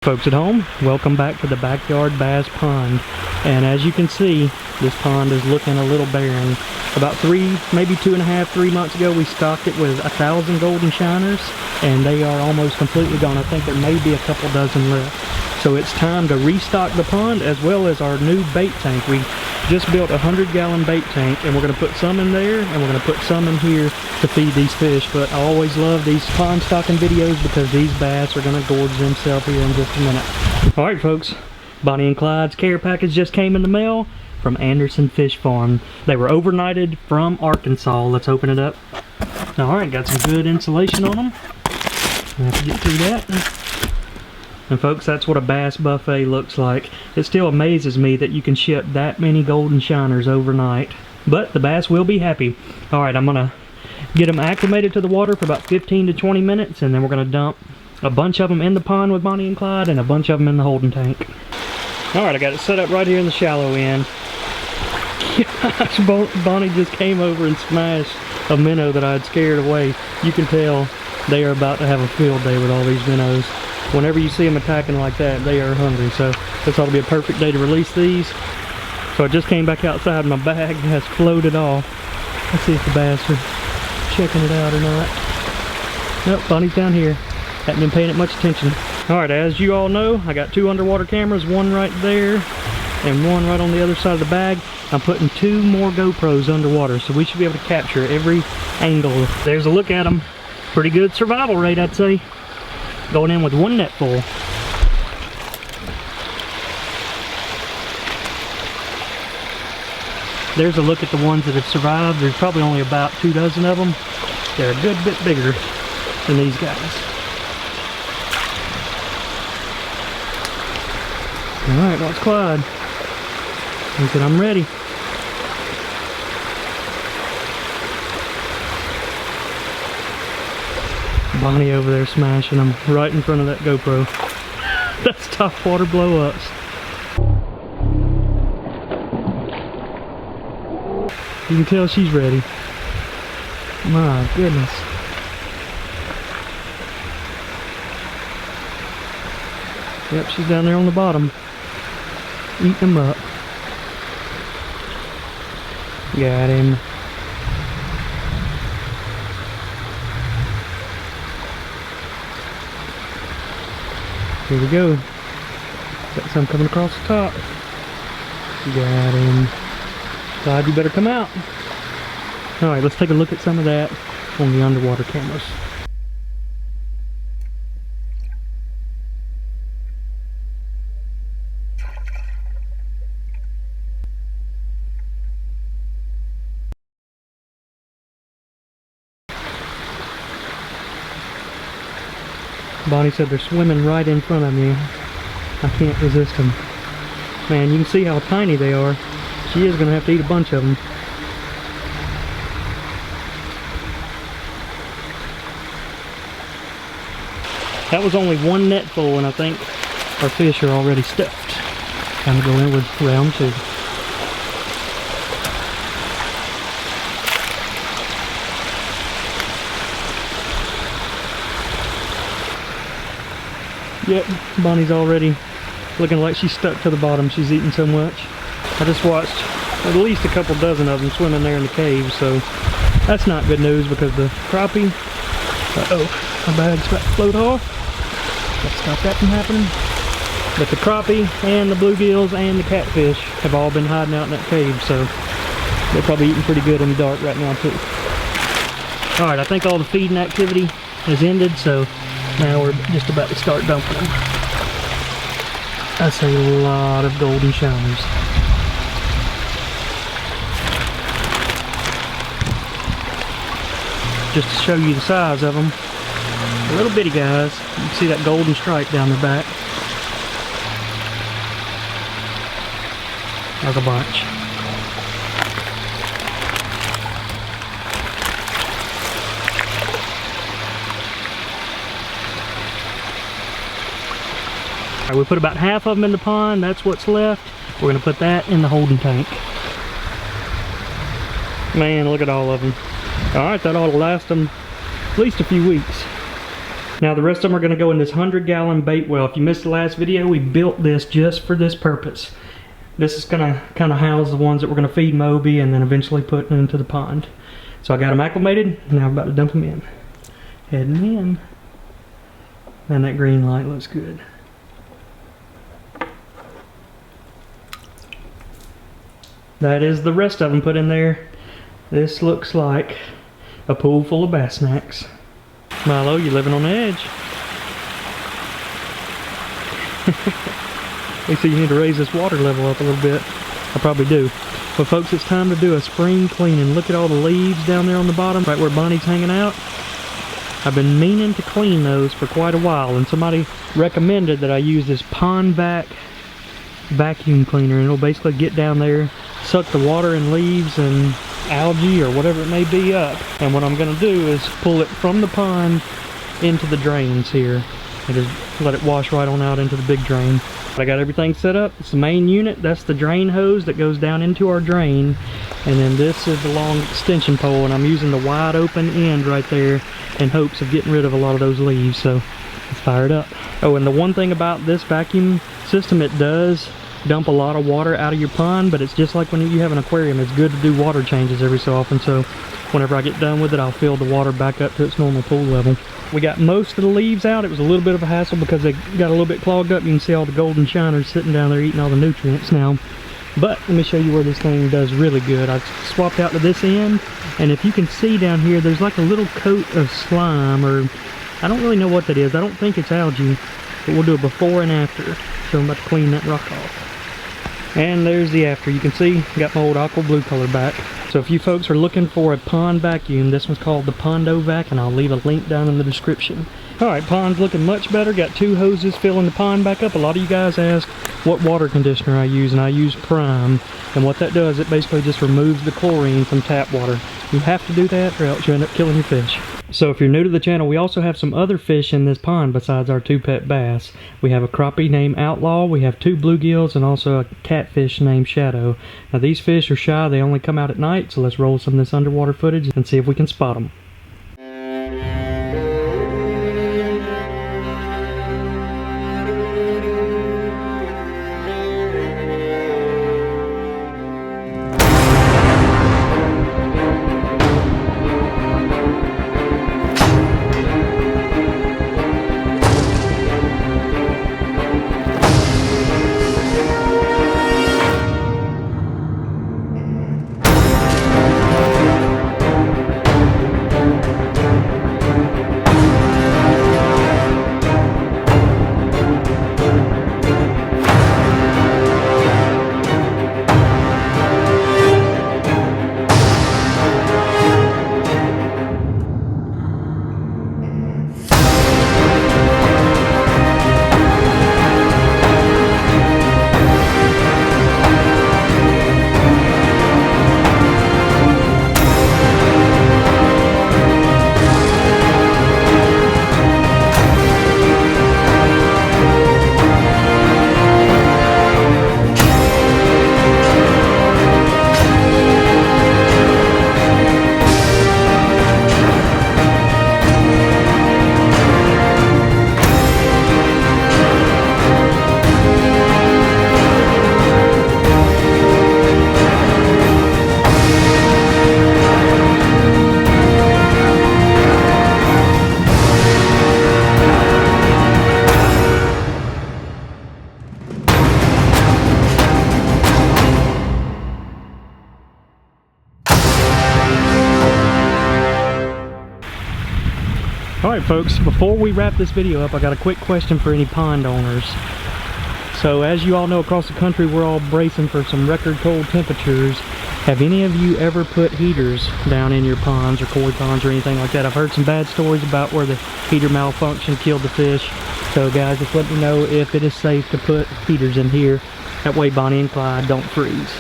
Folks at home, welcome back to the Backyard Bass Pond. And as you can see, this pond is looking a little barren. About 3, maybe 2.5, 3 months ago, we stocked it with 1,000 golden shiners, and they are almost completely gone. I think there may be a couple dozen left. So it's time to restock the pond as well as our new bait tank. We just built a 100-gallon bait tank, and we're going to put some in there, and we're going to put some in here to feed these fish. But I always love these pond stocking videos because these bass are going to gorge themselves here in just a minute. Alright folks, Bonnie and Clyde's care package just came in the mail from Anderson Fish Farm. They were overnighted from Arkansas. Let's open it up. Alright, got some good insulation on them. I have to get through that. And folks, that's what a bass buffet looks like. It still amazes me that you can ship that many golden shiners overnight. But the bass will be happy. Alright, I'm going to get them acclimated to the water for about 15 to 20 minutes, and then we're going to dump a bunch of them in the pond with Bonnie and Clyde and a bunch of them in the holding tank. Alright, I got it set up right here in the shallow end. Gosh, Bonnie just came over and smashed a minnow that I had scared away. You can tell they are about to have a field day with all these minnows. Whenever you see them attacking like that, they are hungry, so this ought to be a perfect day to release these. So I just came back outside and my bag has floated off. Let's see if the bass are checking it out or not. Nope, Bonnie's down here. Hadn't been paying it much attention. Alright, as you all know, I got 2 underwater cameras, one right there and one right on the other side of the bag. I'm putting 2 more GoPros underwater, so we should be able to capture every angle. There's a look at them. Pretty good survival rate, I'd say. Going in with 1 net full. There's a look at the ones that have survived. There's probably only about 2 dozen of them. They're a good bit bigger than these guys. Alright, what's Clyde? He said, I'm ready. Bonnie over there smashing them right in front of that GoPro. That's top water blow-ups. You can tell she's ready. My goodness. Yep, she's down there on the bottom. Eating them up. Got him. Here we go. Got some coming across the top. Got him. Clyde, you better come out. Alright, let's take a look at some of that on the underwater cameras. Bonnie said they're swimming right in front of me. I can't resist them. Man, you can see how tiny they are. She is going to have to eat a bunch of them. That was only 1 net full, and I think our fish are already stuffed. Time to go in with round 2. Yep, Bonnie's already looking like she's stuck to the bottom. She's eating so much. I just watched at least a couple dozen of them swimming there in the cave, so that's not good news because the crappie, my bag's about to float off. Let's stop that from happening. But the crappie and the bluegills and the catfish have all been hiding out in that cave, so they're probably eating pretty good in the dark right now too. Alright, I think all the feeding activity has ended, so now we're just about to start dumping them. That's a lot of golden shiners. Just to show you the size of them. The little bitty guys. You can see that golden stripe down their back. There's a bunch. Alright, we put about half of them in the pond. That's what's left. We're going to put that in the holding tank. Man, look at all of them. Alright, that ought to last them at least a few weeks. Now the rest of them are going to go in this 100-gallon bait well. If you missed the last video, we built this just for this purpose. This is going to kind of house the ones that we're going to feed Moby and then eventually put into the pond. So I got them acclimated, now I'm about to dump them in. Heading in. And that green light looks good. That is the rest of them put in there. This looks like a pool full of bass snacks. Milo, you're living on the edge. They say you need to raise this water level up a little bit. I probably do. But folks, it's time to do a spring cleaning. Look at all the leaves down there on the bottom, right where Bonnie's hanging out. I've been meaning to clean those for quite a while, and somebody recommended that I use this Pond Vac vacuum cleaner, and it'll basically get down there, suck the water and leaves and algae or whatever it may be up. And what I'm going to do is pull it from the pond into the drains here and just let it wash right on out into the big drain. I got everything set up. It's the main unit. That's the drain hose that goes down into our drain, and then this is the long extension pole, and I'm using the wide open end right there in hopes of getting rid of a lot of those leaves. So let's fire it up. Oh, and the one thing about this vacuum system, it does dump a lot of water out of your pond, but it's just like when you have an aquarium. It's good to do water changes every so often, so whenever I get done with it, I'll fill the water back up to its normal pool level. We got most of the leaves out. It was a little bit of a hassle because they got a little bit clogged up. You can see all the golden shiners sitting down there eating all the nutrients now. But let me show you where this thing does really good. I swapped out to this end, and if you can see down here, there's like a little coat of slime, or I don't really know what that is. I don't think it's algae, but we'll do a before and after. So I'm about to clean that rock off. And there's the after. You can see got my old aqua blue color back. So if you folks are looking for a pond vacuum, this one's called the Pondo Vac, and I'll leave a link down in the description. Alright, pond's looking much better. Got 2 hoses filling the pond back up. A lot of you guys ask what water conditioner I use, and I use Prime. And what that does, it basically just removes the chlorine from tap water. You have to do that or else you end up killing your fish. So if you're new to the channel, we also have some other fish in this pond besides our 2 pet bass. We have a crappie named Outlaw, we have 2 bluegills, and also a catfish named Shadow. Now these fish are shy, they only come out at night, so let's roll some of this underwater footage and see if we can spot them. Alright folks, before we wrap this video up, I got a quick question for any pond owners. So as you all know, across the country we're all bracing for some record cold temperatures. Have any of you ever put heaters down in your ponds or koi ponds or anything like that? I've heard some bad stories about where the heater malfunction killed the fish. So guys, just let me know if it is safe to put heaters in here. That way Bonnie and Clyde don't freeze.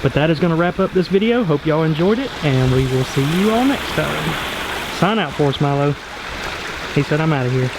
But that is going to wrap up this video. Hope y'all enjoyed it, and we will see you all next time. Sign out for us, Milo. He said I'm out of here.